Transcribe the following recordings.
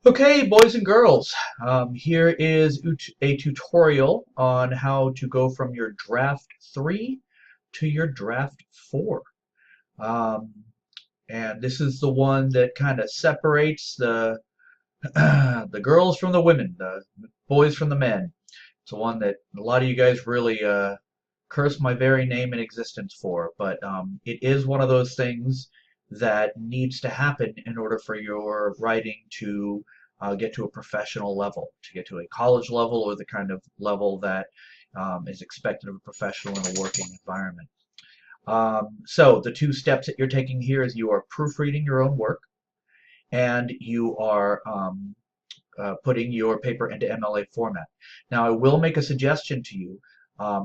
Okay, boys and girls, here is a tutorial on how to go from your draft 3 to your draft 4. Um, and this is the one that kind of separates the the girls from the women, the boys from the men. It's the one that a lot of you guys really curse my very name in existence for, but it is one of those things that needs to happen in order for your writing to get to a professional level, to get to a college level or the kind of level that is expected of a professional in a working environment. So the two steps that you're taking here is you are proofreading your own work and you are putting your paper into MLA format. Now, I will make a suggestion to you.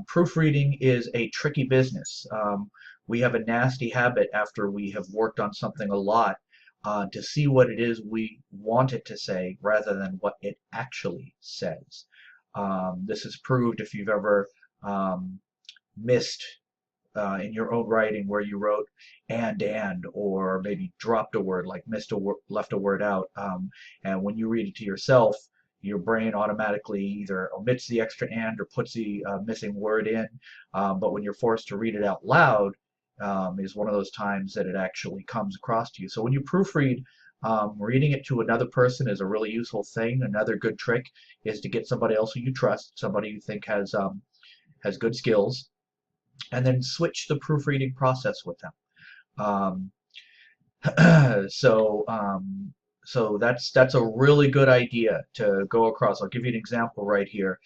Proofreading is a tricky business. We have a nasty habit after we have worked on something a lot to see what it is we want it to say rather than what it actually says. This is proved if you've ever missed in your own writing where you wrote and or maybe dropped a word like missed a word, left a word out, and when you read it to yourself your brain automatically either omits the extra and or puts the missing word in, but when you're forced to read it out loud is one of those times that it actually comes across to you. So when you proofread, reading it to another person is a really useful thing. Another good trick is to get somebody else who you trust, somebody you think has good skills, and then switch the proofreading process with them. Um, so so that's a really good idea to go across. I'll give you an example right here.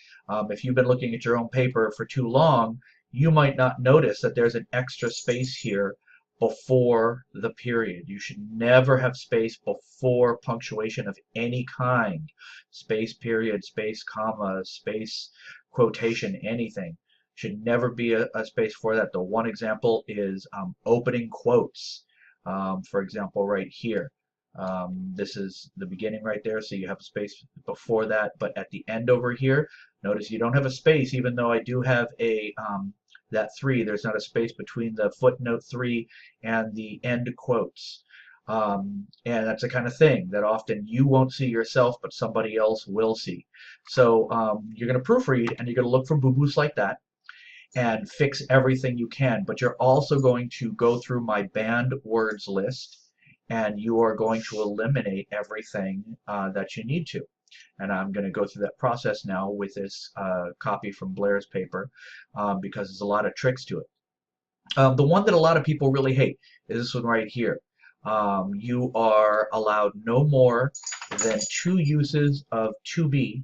If you've been looking at your own paper for too long, you might not notice that there's an extra space here before the period. You should never have space before punctuation of any kind. Space, period, space, comma, space, quotation, anything. Should never be a space for that. The one example is opening quotes. For example, right here. This is the beginning right there, so you have a space before that, but at the end over here, notice you don't have a space, even though I do have a that 3, there's not a space between the footnote 3 and the end quotes. And that's the kind of thing that often you won't see yourself, but somebody else will see. So you're going to proofread, and you're going to look for boo-boos like that and fix everything you can. But you're also going to go through my banned words list, and you are going to eliminate everything that you need to. And I'm going to go through that process now with this copy from Blair's paper because there's a lot of tricks to it. The one that a lot of people really hate is this one right here. You are allowed no more than 2 uses of to be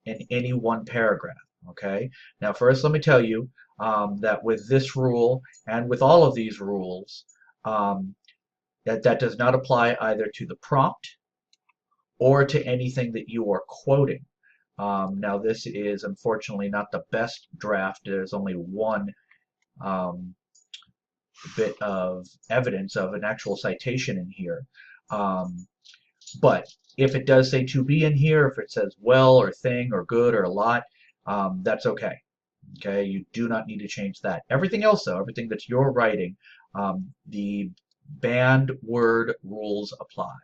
in any one paragraph. Okay. Now, first, let me tell you that with this rule and with all of these rules, um, that does not apply either to the prompt or to anything that you are quoting. Now, this is unfortunately not the best draft. There's only one um, bit of evidence of an actual citation in here. Um, but if it does say to be in here, if it says well or thing or good or a lot, that's okay. Okay, you do not need to change that. Everything else, though, everything that you're writing, the banned word rules apply.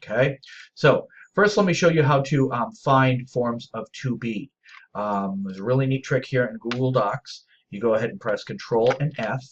Okay, so first let me show you how to find forms of to be. There's a really neat trick here in Google Docs. You go ahead and press Control and F,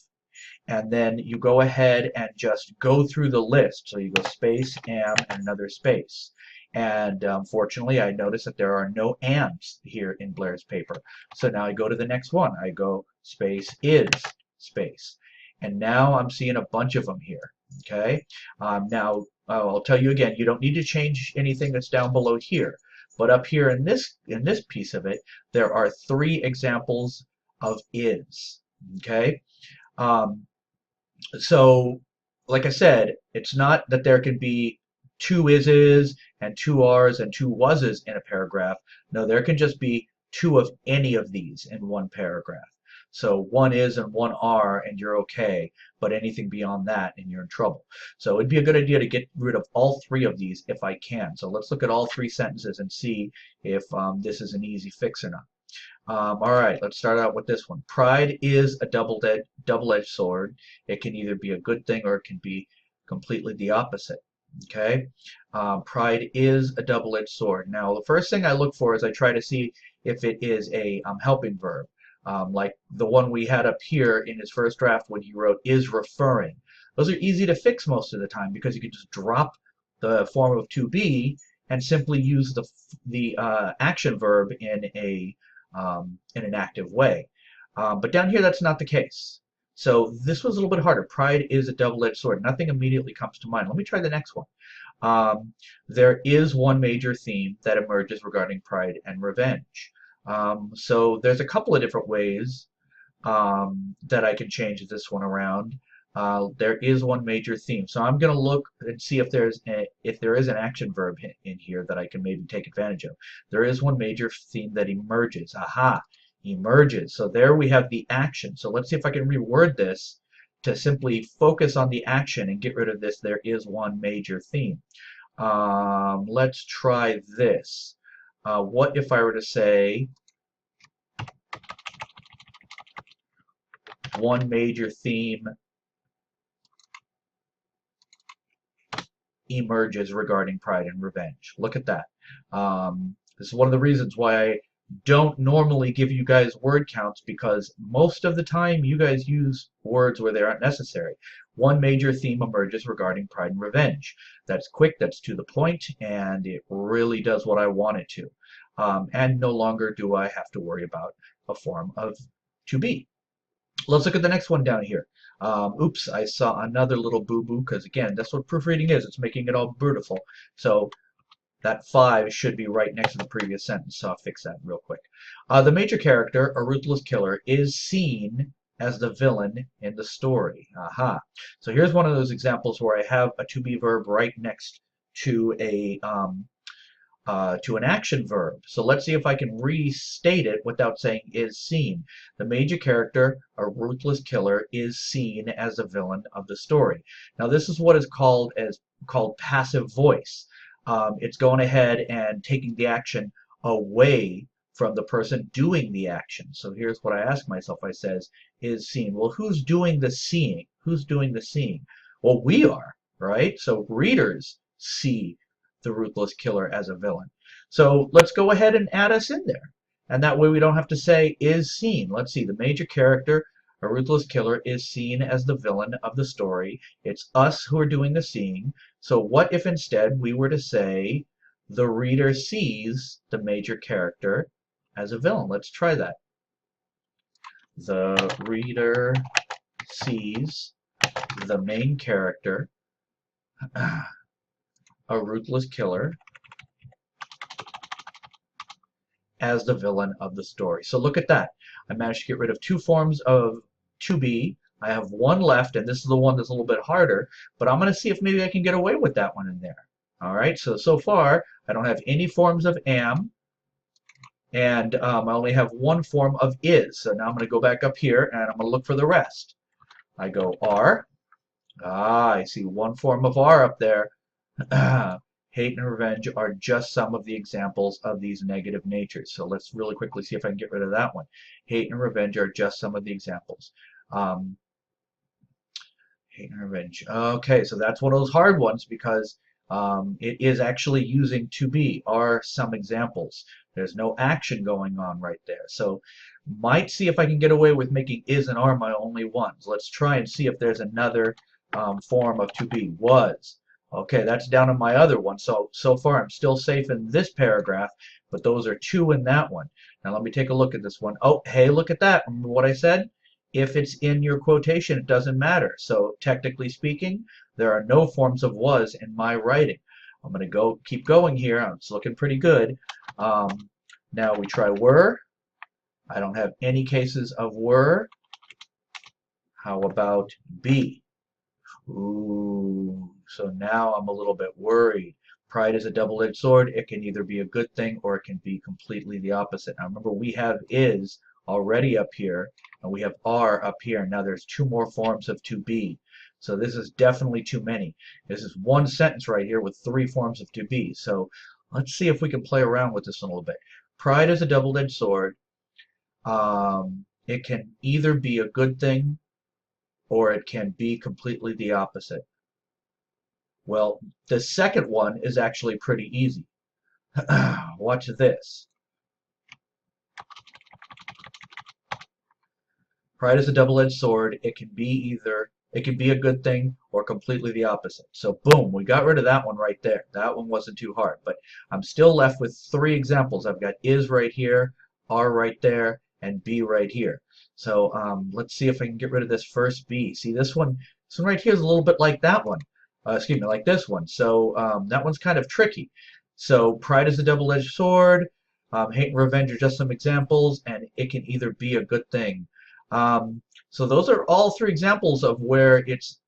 and then you go ahead and just go through the list. So you go space, am, and another space. And fortunately, I noticed that there are no ands here in Blair's paper. So now I go to the next one. I go space is space. And now I'm seeing a bunch of them here. Okay. Now, I'll tell you again, you don't need to change anything that's down below here. But up here in this piece of it, there are 3 examples of is. Okay. Um, so, like I said, it's not that there can be 2 is's and 2 are's and 2 was's in a paragraph. No, there can just be 2 of any of these in one paragraph. So 1 is and 1 are, and you're okay, but anything beyond that, and you're in trouble. So it'd be a good idea to get rid of all 3 of these if I can. So let's look at all 3 sentences and see if this is an easy fix or not. All right, let's start out with this one. Pride is a double-edged sword. It can either be a good thing or it can be completely the opposite. Okay, pride is a double-edged sword. Now, the first thing I look for is I try to see if it is a helping verb, like the one we had up here in his first draft when he wrote is referring. Those are easy to fix most of the time because you can just drop the form of to be and simply use the action verb in an active way. But down here, that's not the case. So this was a little bit harder. Pride is a double-edged sword. Nothing immediately comes to mind. Let me try the next one. There is one major theme that emerges regarding pride and revenge. So there's a couple of different ways that I can change this one around. There is one major theme. So I'm going to look and see if there is an action verb in here that I can maybe take advantage of. There is one major theme that emerges. Aha, emerges. So there we have the action. So let's see if I can reword this to simply focus on the action and get rid of this. There is one major theme. Let's try this. What if I were to say one major theme emerges regarding pride and revenge? Look at that. This is one of the reasons why I don't normally give you guys word counts, because most of the time you guys use words where they aren't necessary. One major theme emerges regarding pride and revenge. That's quick, that's to the point, and it really does what I want it to. And no longer do I have to worry about a form of to be. Let's look at the next one down here. Oops, I saw another little boo-boo, because again, that's what proofreading is. It's making it all beautiful. So that 5 should be right next to the previous sentence, so I'll fix that real quick. The major character, a ruthless killer, is seen as the villain in the story. Aha. So here's one of those examples where I have a to-be verb right next to an action verb. So let's see if I can restate it without saying is seen. The major character, a ruthless killer, is seen as the villain of the story. Now this is what is called passive voice. It's going ahead and taking the action away from the person doing the action. So here's what I ask myself. I says, is seen. Well, who's doing the seeing? Who's doing the seeing? Well, we are, right? So readers see the ruthless killer as a villain. So let's go ahead and add us in there. And that way we don't have to say is seen. Let's see. The major character, a ruthless killer, is seen as the villain of the story. It's us who are doing the seeing. So what if instead we were to say the reader sees the major character as a villain? Let's try that. The reader sees the main character, a ruthless killer, as the villain of the story. So look at that. I managed to get rid of 2 forms of to be. I have 1 left, and this is the one that's a little bit harder, but I'm going to see if maybe I can get away with that one in there. All right, so far, I don't have any forms of am, and I only have 1 form of is. So now I'm going to go back up here, and I'm going to look for the rest. I go are. I see 1 form of are up there. Hate and revenge are just some of the examples of these negative natures. So let's really quickly see if I can get rid of that one. Hate and revenge are just some of the examples. Hate and revenge. Okay, so that's one of those hard ones because it is actually using to be, are some examples. There's no action going on right there. So might see if I can get away with making is and are my only ones. Let's try and see if there's another form of to be. Was. Okay, that's down in my other one. So far I'm still safe in this paragraph, but those are 2 in that one. Now let me take a look at this one. Oh, hey, look at that. Remember what I said? If it's in your quotation, it doesn't matter. So technically speaking, there are no forms of was in my writing. I'm going to keep going here. It's looking pretty good. Now we try were. I don't have any cases of were. How about be? Ooh, so now I'm a little bit worried. Pride is a double-edged sword. It can either be a good thing or it can be completely the opposite. Now remember, we have is already up here, and we have are up here. Now there's 2 more forms of to be. So this is definitely too many. This is 1 sentence right here with 3 forms of to be. So let's see if we can play around with this a little bit. Pride is a double-edged sword. It can either be a good thing or it can be completely the opposite. Well, the second one is actually pretty easy. Watch this. Pride is a double-edged sword. It can be a good thing or completely the opposite. So boom, we got rid of that one right there. That one wasn't too hard, but I'm still left with three examples. I've got is right here, are right there, and be right here. So let's see if I can get rid of this first be. See this one right here is a little bit like that one. Excuse me, like this one. So that one's kind of tricky. So pride is a double-edged sword. Hate and revenge are just some examples, and it can either be a good thing. So those are all three examples of where it's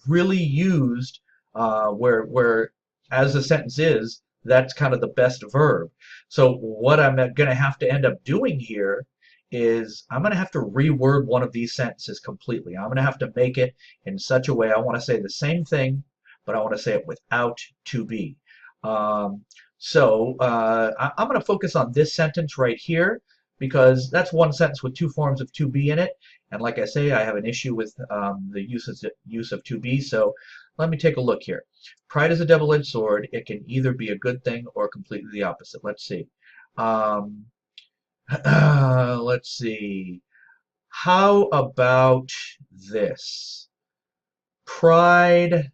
really used, where as the sentence is, that's kind of the best verb. So what I'm going to have to end up doing here is I'm going to have to reword one of these sentences completely. I'm going to have to make it in such a way I want to say the same thing, but I want to say it without to be. I'm going to focus on this sentence right here because that's one sentence with two forms of to be in it. And like I say, I have an issue with the use of to be. So let me take a look here. Pride is a double-edged sword. It can either be a good thing or completely the opposite. Let's see. Let's see. How about this? Pride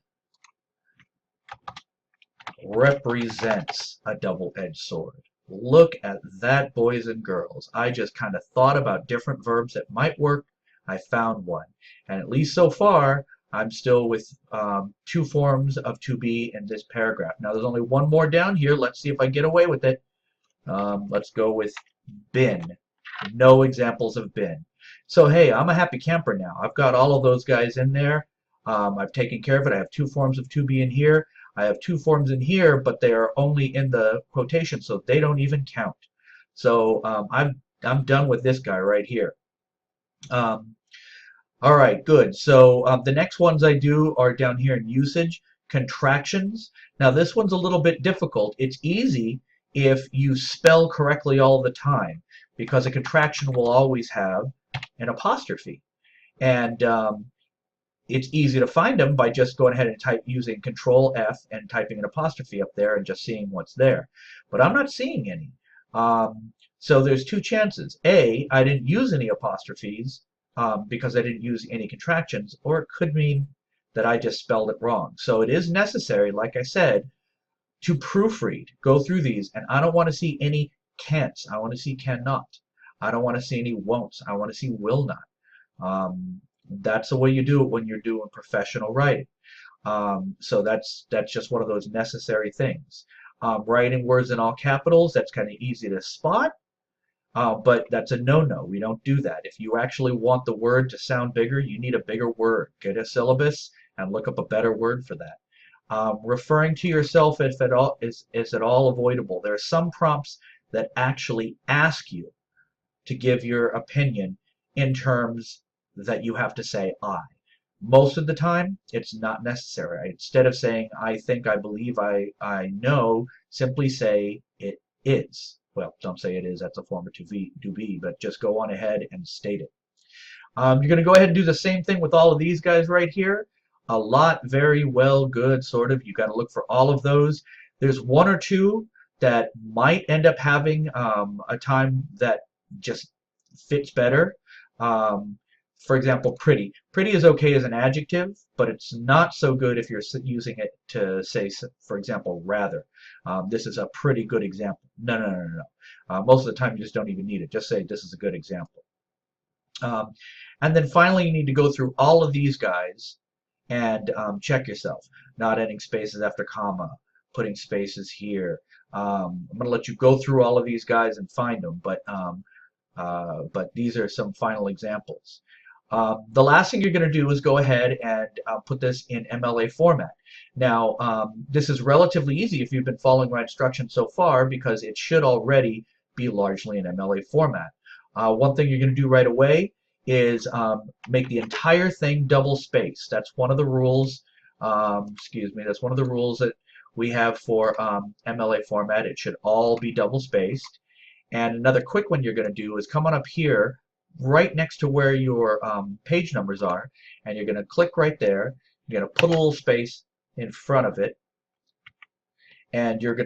represents a double-edged sword. Look at that, boys and girls. I just kind of thought about different verbs that might work. I found one. And at least so far, I'm still with two forms of to be in this paragraph. Now, there's only one more down here. Let's see if I get away with it. Let's go with been. No examples of been. So, hey, I'm a happy camper now. I've got all of those guys in there. I've taken care of it. I have two forms of to be in here. I have two forms in here, but they are only in the quotation, so they don't even count. So I'm done with this guy right here. All right, good. So the next ones I do are down here in usage, contractions. Now this one's a little bit difficult. It's easy if you spell correctly all the time, because a contraction will always have an apostrophe. And it's easy to find them by just going ahead and using Control F and typing an apostrophe up there and just seeing what's there. But I'm not seeing any. So there's two chances. A, I didn't use any apostrophes because I didn't use any contractions, or it could mean that I just spelled it wrong. So it is necessary, like I said, to proofread, go through these, and I don't want to see any can'ts. I want to see cannot. I don't want to see any won'ts. I want to see will not. That's the way you do it when you're doing professional writing. So that's just one of those necessary things. Writing words in all capitals, that's kind of easy to spot, but that's a no-no. We don't do that. If you actually want the word to sound bigger, you need a bigger word. Get a syllabus and look up a better word for that. Referring to yourself if at all is at all avoidable. There are some prompts that actually ask you to give your opinion in terms that you have to say I. Most of the time, it's not necessary. Instead of saying I think, I believe, I know, simply say it is. Well, don't say it is, that's a form of to be, but just go on ahead and state it. You're going to go ahead and do the same thing with all of these guys right here. A lot, very, well, good, sort of. You've got to look for all of those. There's one or two that might end up having a time that just fits better. For example, pretty. Pretty is okay as an adjective, but it's not so good if you're using it to say, for example, rather. This is a pretty good example. No. Most of the time you just don't even need it. Just say this is a good example. And then finally you need to go through all of these guys and check yourself. Not adding spaces after comma, putting spaces here. I'm going to let you go through all of these guys and find them, but these are some final examples. The last thing you're going to do is go ahead and put this in MLA format. Now, this is relatively easy if you've been following my instructions so far, because it should already be largely in MLA format. One thing you're going to do right away is make the entire thing double spaced. That's one of the rules. Excuse me. That's one of the rules that we have for MLA format. It should all be double spaced. And another quick one you're going to do is come on up here, right next to where your page numbers are, and you're going to click right there. You're going to put a little space in front of it, and you're going